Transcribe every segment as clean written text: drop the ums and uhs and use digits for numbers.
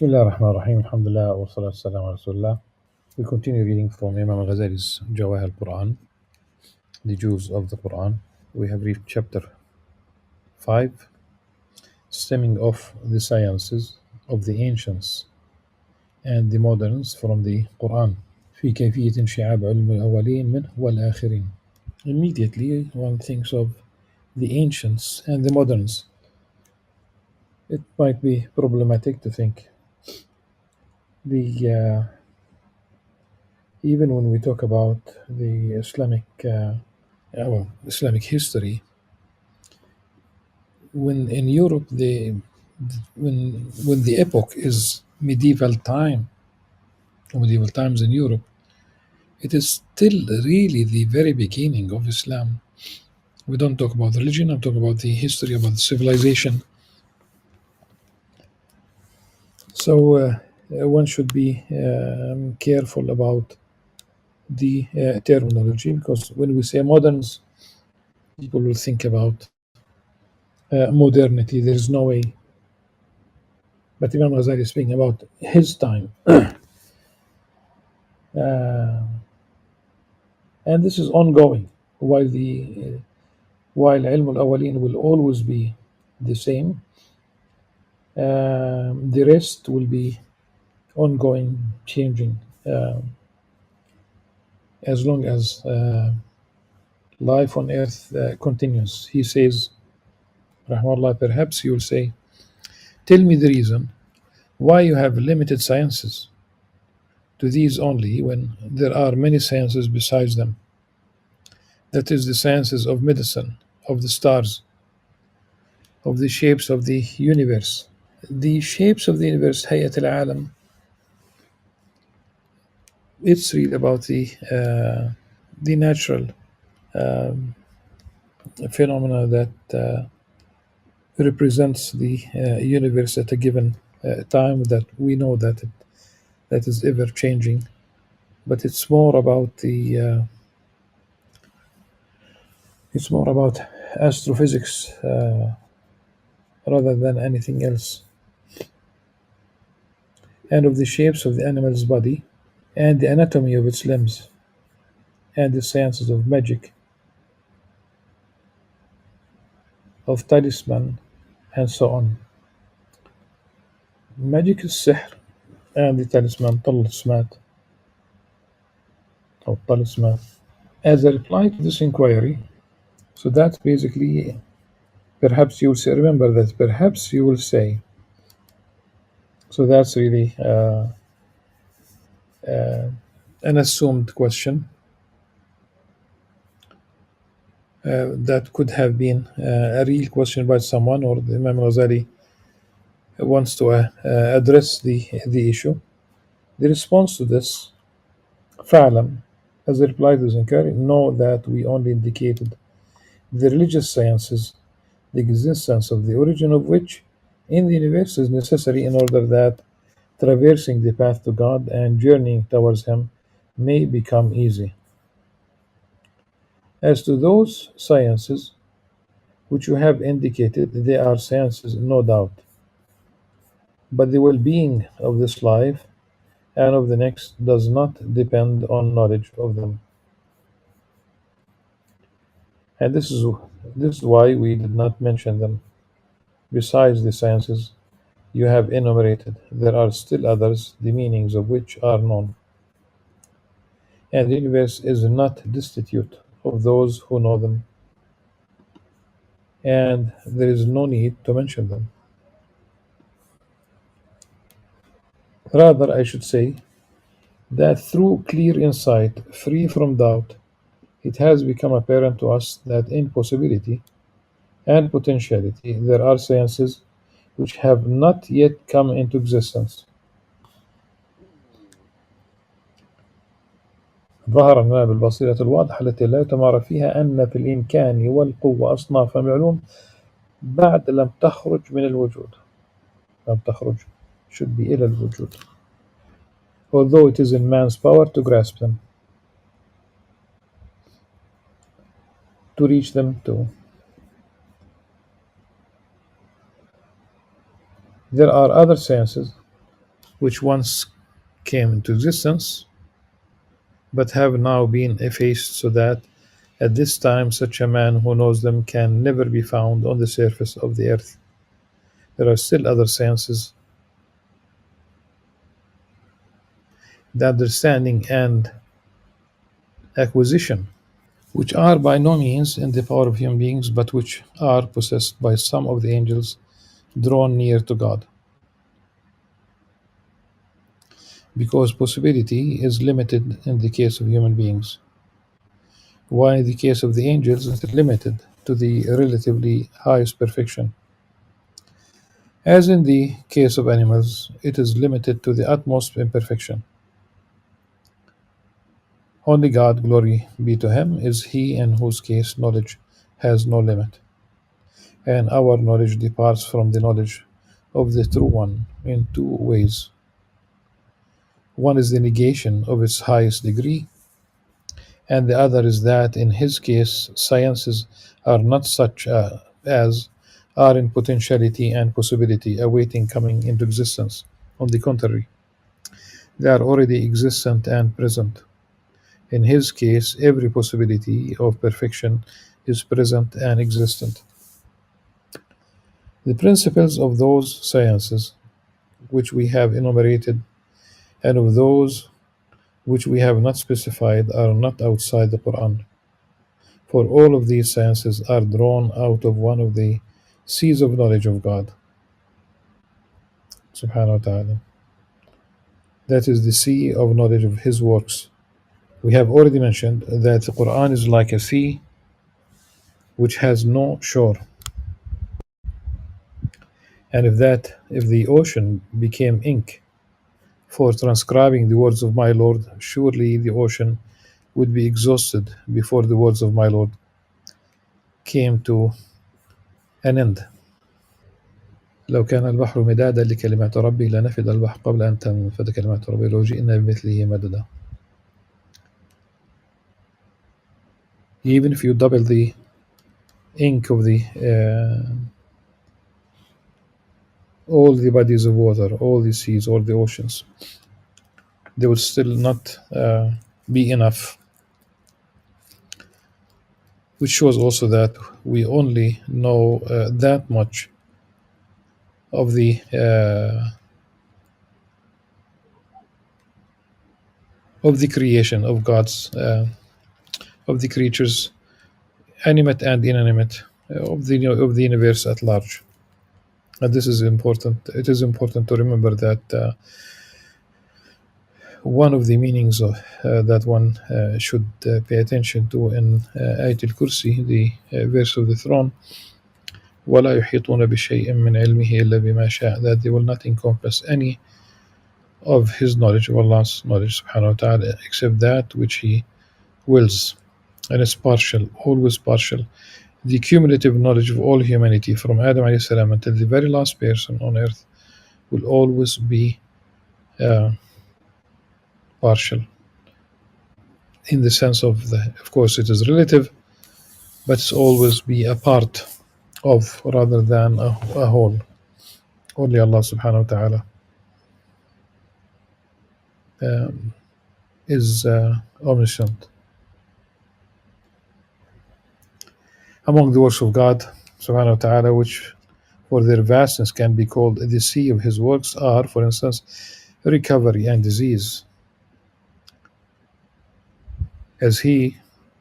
Bismillah ar-Rahman ar-Rahim, alhamdulillah, wa salatu salam ala Rasulullah. We continue reading from Imam Al-Ghazali's Jawah al-Qur'an, the Jews of the Qur'an. We have reached chapter 5, stemming off the sciences of the ancients and the moderns from the Qur'an. في كيفية انشعاب علم الأولين منه والآخرين. Immediately one thinks of the ancients and the moderns. It might be problematic to think even when we talk about the Islamic history, when in Europe when the epoch is medieval times in Europe, it is still really the very beginning of Islam. We don't talk about religion, I'm talking about the history, about the civilization. So one should be careful about the terminology, because when we say moderns, people will think about modernity. There is no way. But Imam Ghazali is speaking about his time. And this is ongoing, while Ilm al-Awwalin will always be the same. The rest will be ongoing, changing, as long as life on earth continues. He says, Rahmahullah, perhaps you will say, tell me the reason why you have limited sciences to these only when there are many sciences besides them. That is, the sciences of medicine, of the stars, of the shapes of the universe. The shapes of the universe, Hayat al-Alam, it's really about the natural phenomena that represents the universe at a given time, that we know that that is ever changing. But it's more about astrophysics rather than anything else, and of the shapes of the animal's body and the anatomy of its limbs and the sciences of magic, of talisman, and so on. Magic is sihr, and the talisman, talismat, or talisman. As a reply to this inquiry, so that's basically, perhaps you will say, remember that, perhaps you will say, so that's really an assumed question that could have been a real question by someone, or the Imam Ghazali wants to address the issue. The response to this, فَعْلَمْ, as a reply to this inquiry, know that we only indicated the religious sciences, the existence of the origin of which in the universe is necessary in order that traversing the path to God and journeying towards Him may become easy. As to those sciences which you have indicated, they are sciences, no doubt, but the well-being of this life and of the next does not depend on knowledge of them. And this is why we did not mention them. Besides the sciences you have enumerated, there are still others, the meanings of which are known. And the universe is not destitute of those who know them, and there is no need to mention them. Rather, I should say that through clear insight, free from doubt, it has become apparent to us that in possibility and potentiality there are sciences which have not yet come into existence. ظهر لنا بالبصيرة الواضحة التي لا يتمارى فيها أن في الإمكان والقوة أصنافا من العلوم بعد لم تخرج من الوجود. لم تخرج should be إلى الوجود, although it is in man's power to grasp them, to reach them too. There are other sciences which once came into existence, but have now been effaced, so that at this time such a man who knows them can never be found on the surface of the earth. There are still other sciences, the understanding and acquisition, which are by no means in the power of human beings, but which are possessed by some of the angels drawn near to God. Because possibility is limited in the case of human beings, while in the case of the angels it is limited to the relatively highest perfection. As in the case of animals, it is limited to the utmost imperfection. Only God, glory be to Him, is He in whose case knowledge has no limit, and our knowledge departs from the knowledge of the True One in two ways. One is the negation of its highest degree, and the other is that in His case sciences are not such as are in potentiality and possibility awaiting coming into existence. On the contrary, they are already existent and present. In His case, every possibility of perfection is present and existent. The principles of those sciences which we have enumerated and of those which we have not specified are not outside the Qur'an, for all of these sciences are drawn out of one of the seas of knowledge of God, subhanahu wa ta'ala. That is the sea of knowledge of His works. We have already mentioned that the Qur'an is like a sea which has no shore. And if the ocean became ink for transcribing the words of my Lord, surely the ocean would be exhausted before the words of my Lord came to an end. لو كان البحر مدادا لكلمات ربي لنفد البحر قبل أن تنفد كلمات ربي لو جئنا بمثله مددا. Even if you double the ink of the all the bodies of water, all the seas, all the oceans, they will still not be enough. Which shows also that we only know that much of the creation of God's of the creatures, animate and inanimate, of the universe at large. And this is important. It is important to remember that one of the meanings of that one should pay attention to in Ayat al-Kursi, the verse of the throne, وَلَا يُحِيطُونَ بِشَيْءٍ مِّنْ عِلْمِهِ إِلَّا بِمَا شَاءَ, that they will not encompass any of His knowledge, of Allah's knowledge, subhanahu wa ta'ala, except that which He wills. And it's partial, always partial. The cumulative knowledge of all humanity from Adam alayhi salam until the very last person on earth will always be partial, in the sense of course it is relative, but it's always be a part of rather than a whole. Only Allah subhanahu wa ta'ala is omniscient. Among the works of God subhanahu wa ta'ala, which for their vastness can be called the sea of His works, are, for instance, recovery and disease. As He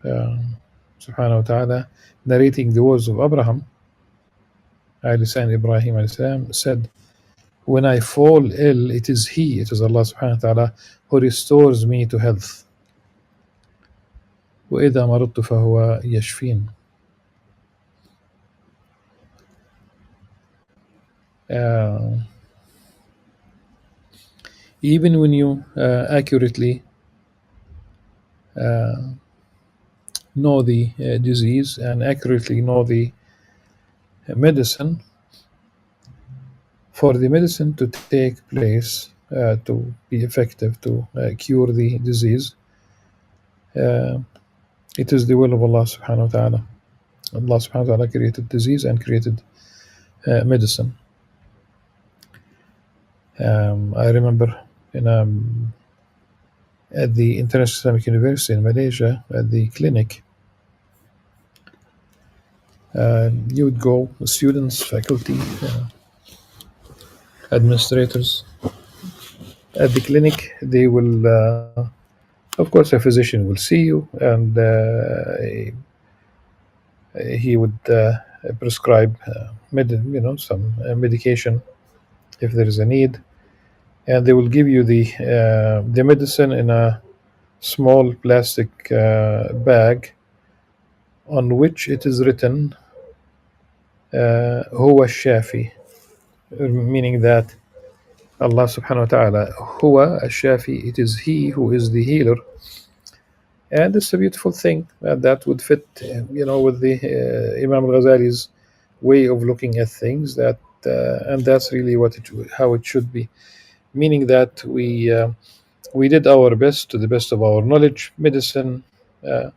subhanahu wa ta'ala, narrating the words of Abraham and Ibrahim alayhi salam, said, when I fall ill, it is Allah subhanahu wa ta'ala who restores me to health. وَإِذَا مَرِضْتُ فَهُوَ يَشْفِينِ. Even when you accurately know the disease and accurately know the medicine, for the medicine to take place, to be effective, to cure the disease, it is the will of Allah subhanahu wa ta'ala. Allah subhanahu wa ta'ala created disease and created medicine. I remember at the International Islamic University in Malaysia, at the clinic, you would go, students, faculty, administrators. At the clinic, they will, of course, a physician will see you, and he would prescribe, some medication if there is a need, and they will give you the medicine in a small plastic bag on which it is written "Huwa Shafi," meaning that Allah subhanahu wa ta'ala, Huwa Shafi, it is He who is the healer. And it's a beautiful thing that would fit, with the Imam Al-Ghazali's way of looking at things. And that's really how it should be, meaning that we did our best to the best of our knowledge, medicine, uh,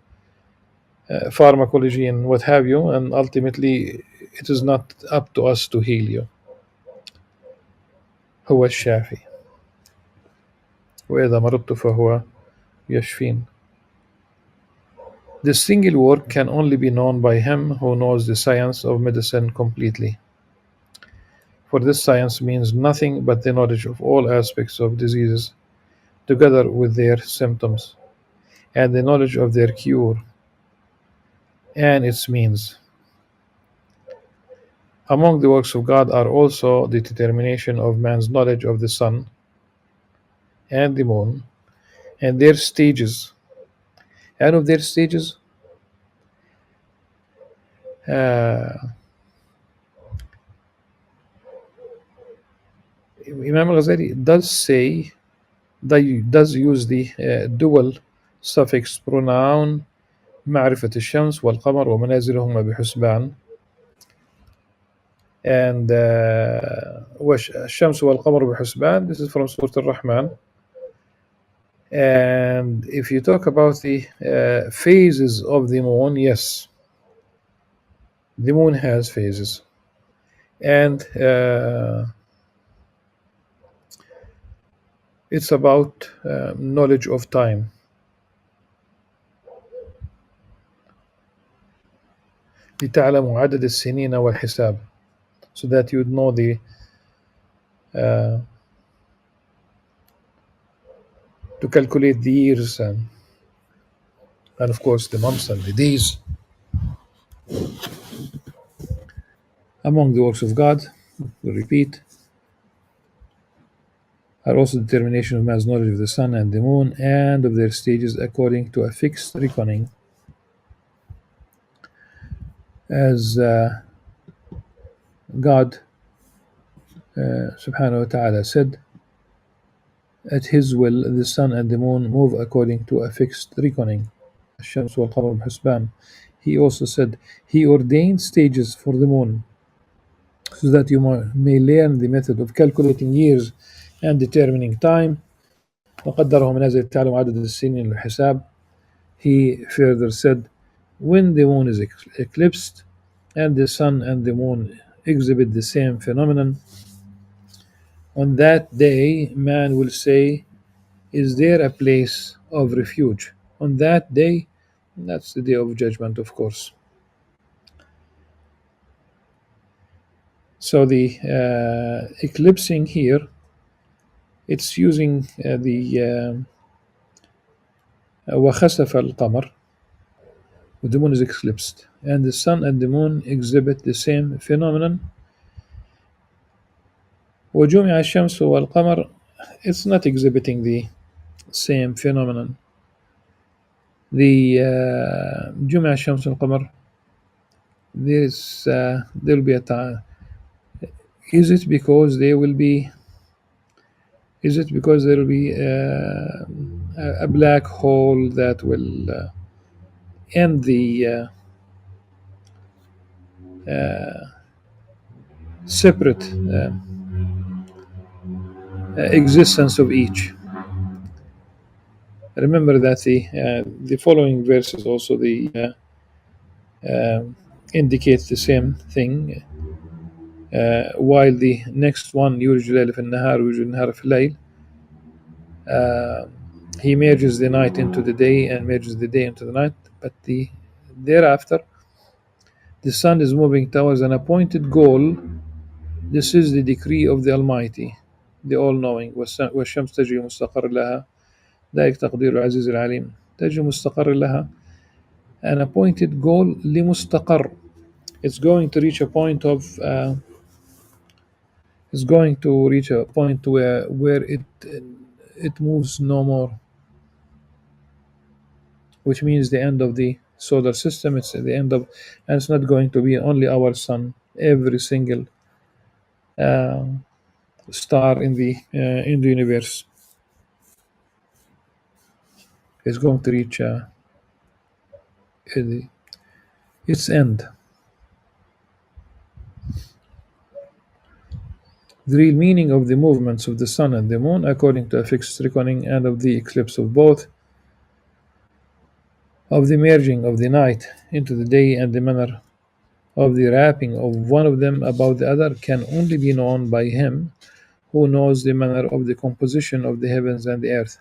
pharmacology, and what have you, and ultimately it is not up to us to heal you. هو الشافي وإذا مرضت فهو يشفين. This single word can only be known by him who knows the science of medicine completely. For this science means nothing but the knowledge of all aspects of diseases, together with their symptoms, and the knowledge of their cure and its means. Among the works of God are also the determination of man's knowledge of the sun and the moon and their stages. And of their stages, Imam Al-Ghazali does use the dual suffix pronoun معرفة الشمس والقمر ومنازلهما بحسبان, and الشمس والقمر بحسبان, this is from Surah Al-Rahman. And if you talk about the phases of the moon, yes, the moon has phases, and it's about knowledge of time. لتعلموا عدد السنين والحساب, so that you would know to calculate the years and of course the months and the days. Among the works of God, we repeat, are also determination of man's knowledge of the sun and the moon and of their stages according to a fixed reckoning, as God subhanahu wa ta'ala said, at his will the sun and the moon move according to a fixed reckoning. الشمس والقمر بحسبان. He also said he ordained stages for the moon so that you may learn the method of calculating years and determining time. وقدره منازل تعلم عدد السنين الحساب. He further said, when the moon is eclipsed and the sun and the moon exhibit the same phenomenon, on that day man will say, is there a place of refuge? On that day, that's the day of judgment, of course. So the eclipsing here, it's using the وخسف القمر, the moon is eclipsed, and the sun and the moon exhibit the same phenomenon. وجمع الشمس والقمر, it's not exhibiting the same phenomenon. The جمع الشمس والقمر, there'll be a time. Is it because there will be a black hole that will end the separate existence of each? Remember that the following verses also indicate the same thing. while the next one يولج الليل في النهار ويولج النهار في الليل. He merges the night into the day and merges the day into the night, but thereafter the sun is moving towards an appointed goal. This is the decree of the Almighty, the All-Knowing. والشمس تجري مستقر لها ذلك تقدير العزيز العليم. تجري مستقر لها, an appointed goal لمستقر. It's going to reach a point of it's going to reach a point where it moves no more, which means the end of the solar system. It's the end of, and it's not going to be only our sun. Every single star in the universe is going to reach its end. The real meaning of the movements of the sun and the moon, according to a fixed reckoning, and of the eclipse of both, of the merging of the night into the day, and the manner of the wrapping of one of them about the other, can only be known by him who knows the manner of the composition of the heavens and the earth.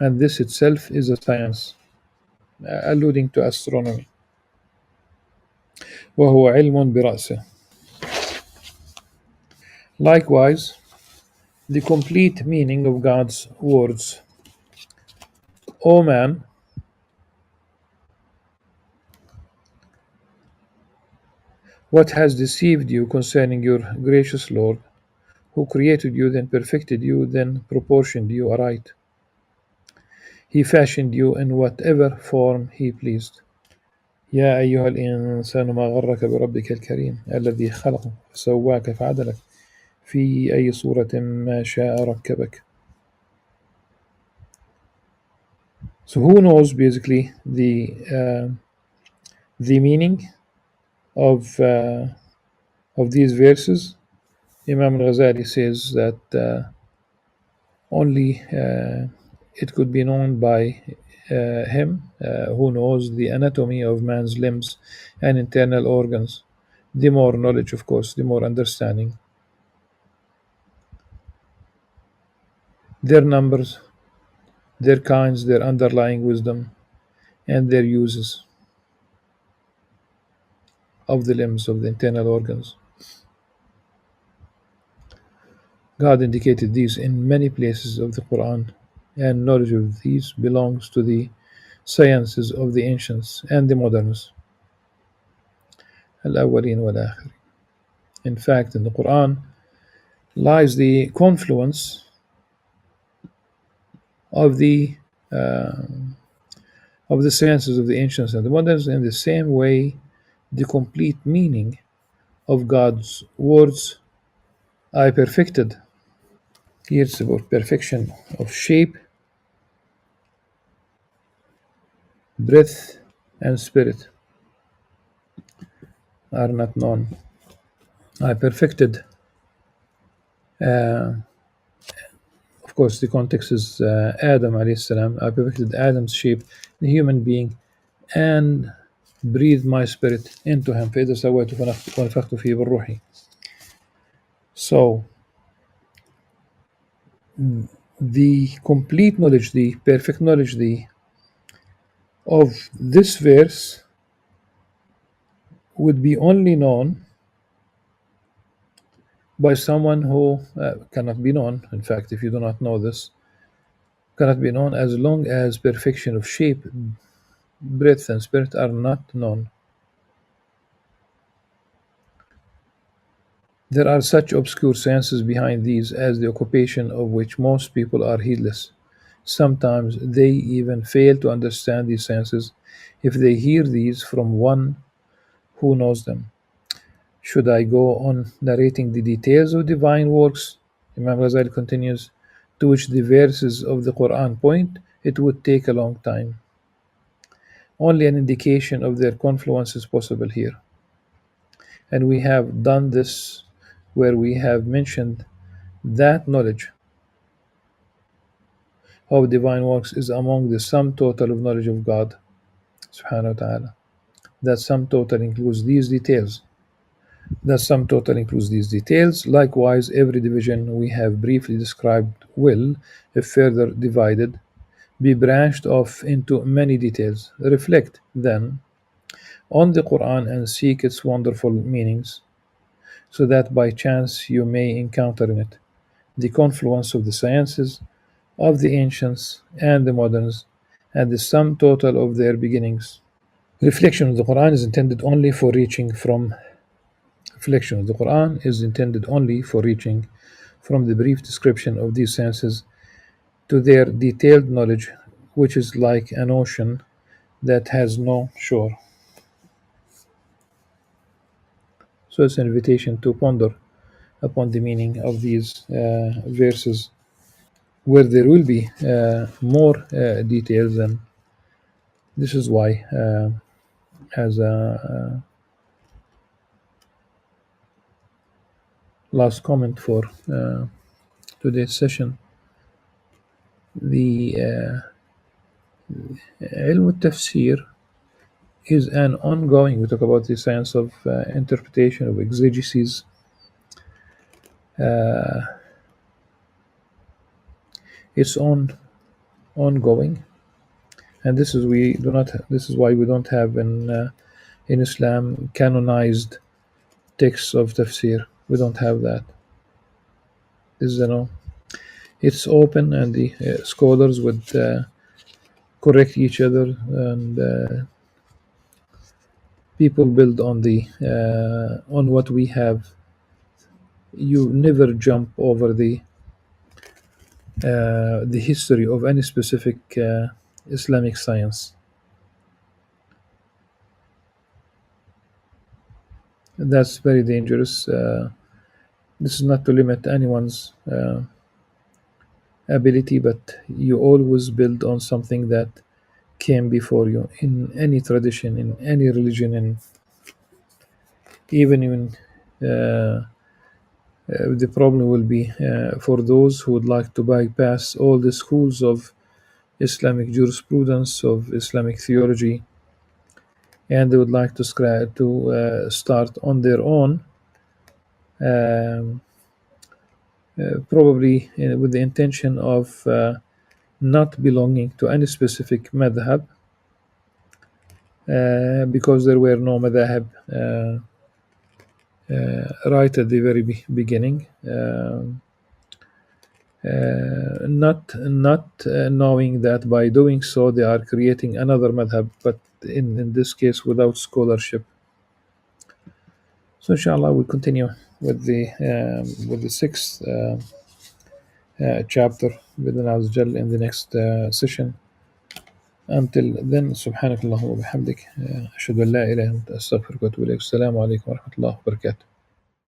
And this itself is a science, alluding to astronomy. وهو علم برأسه. Likewise, the complete meaning of God's words. O man, what has deceived you concerning your gracious Lord, who created you, then perfected you, then proportioned you aright? He fashioned you in whatever form he pleased. يا أيها الإنسان ما غرك بربك الكريم الذي خلقك فسواك فعدلك في أي صورة ما شاء ركبك. So who knows basically the meaning of these verses? Imam Al-Ghazali says that only it could be known by him who knows the anatomy of man's limbs and internal organs. The more knowledge, of course, the more understanding. Their numbers, their kinds, their underlying wisdom, and their uses of the limbs, of the internal organs. God indicated these in many places of the Qur'an, and knowledge of these belongs to the sciences of the ancients and the moderns. Al-awwalin wal-akhirin. In fact, in the Qur'an lies the confluence of the sciences of the ancients and the moderns, in the same way the complete meaning of God's words. I perfected. Here it's about perfection of shape, breath, and spirit are not known. I perfected, of course the context is Adam alayhi salam. I perfected Adam's shape, the human being, and breathed my spirit into him. فإذا سويته ونفخت فيه بالروح. So the complete knowledge, the perfect knowledge of this verse would be only known by someone who cannot be known. In fact, if you do not know this, cannot be known as long as perfection of shape, breath, and spirit are not known. There are such obscure sciences behind these as the occupation of which most people are heedless. Sometimes they even fail to understand these sciences if they hear these from one who knows them. Should I go on narrating the details of divine works, Imam Ghazali continues, to which the verses of the Qur'an point, it would take a long time. Only an indication of their confluence is possible here. And we have done this where we have mentioned that knowledge of divine works is among the sum total of knowledge of God, subhanahu wa ta'ala. That sum total includes these details, The sum total includes these details. Likewise, every division we have briefly described will, if further divided, be branched off into many details. Reflect, then, on the Qur'an and seek its wonderful meanings, so that by chance you may encounter in it the confluence of the sciences of the ancients and the moderns, and the sum total of their beginnings. Reflection of the Quran is intended only for reaching from Reflection of the Quran is intended only for reaching from the brief description of these sciences to their detailed knowledge, which is like an ocean that has no shore. So it's an invitation to ponder upon the meaning of these verses, where there will be more details, and this is why, as a last comment for today's session, the ilm al-tafsir is an ongoing, we talk about the science of interpretation, of exegesis. It's ongoing, and this is why we don't have in Islam canonized texts of tafsir. We don't have that. This is it's open, and the scholars would correct each other, and people build on what we have. You never jump over the history of any specific Islamic science. That's very dangerous. This is not to limit anyone's ability, but you always build on something that came before you in any tradition, in any religion, and even in the problem will be for those who would like to bypass all the schools of Islamic jurisprudence, of Islamic theology, and they would like to start on their own, um, probably with the intention of not belonging to any specific madhab, because there were no madhab right at the very beginning. Not knowing that by doing so they are creating another madhab, but in this case without scholarship. So inshallah we'll continue with the sixth chapter with Allah in the next session. Until then, سبحانك اللهم وبحمدك أشهد أن لا إله إلا أنت أستغفرك وأتوب إليك. السلام عليكم ورحمة الله وبركاته.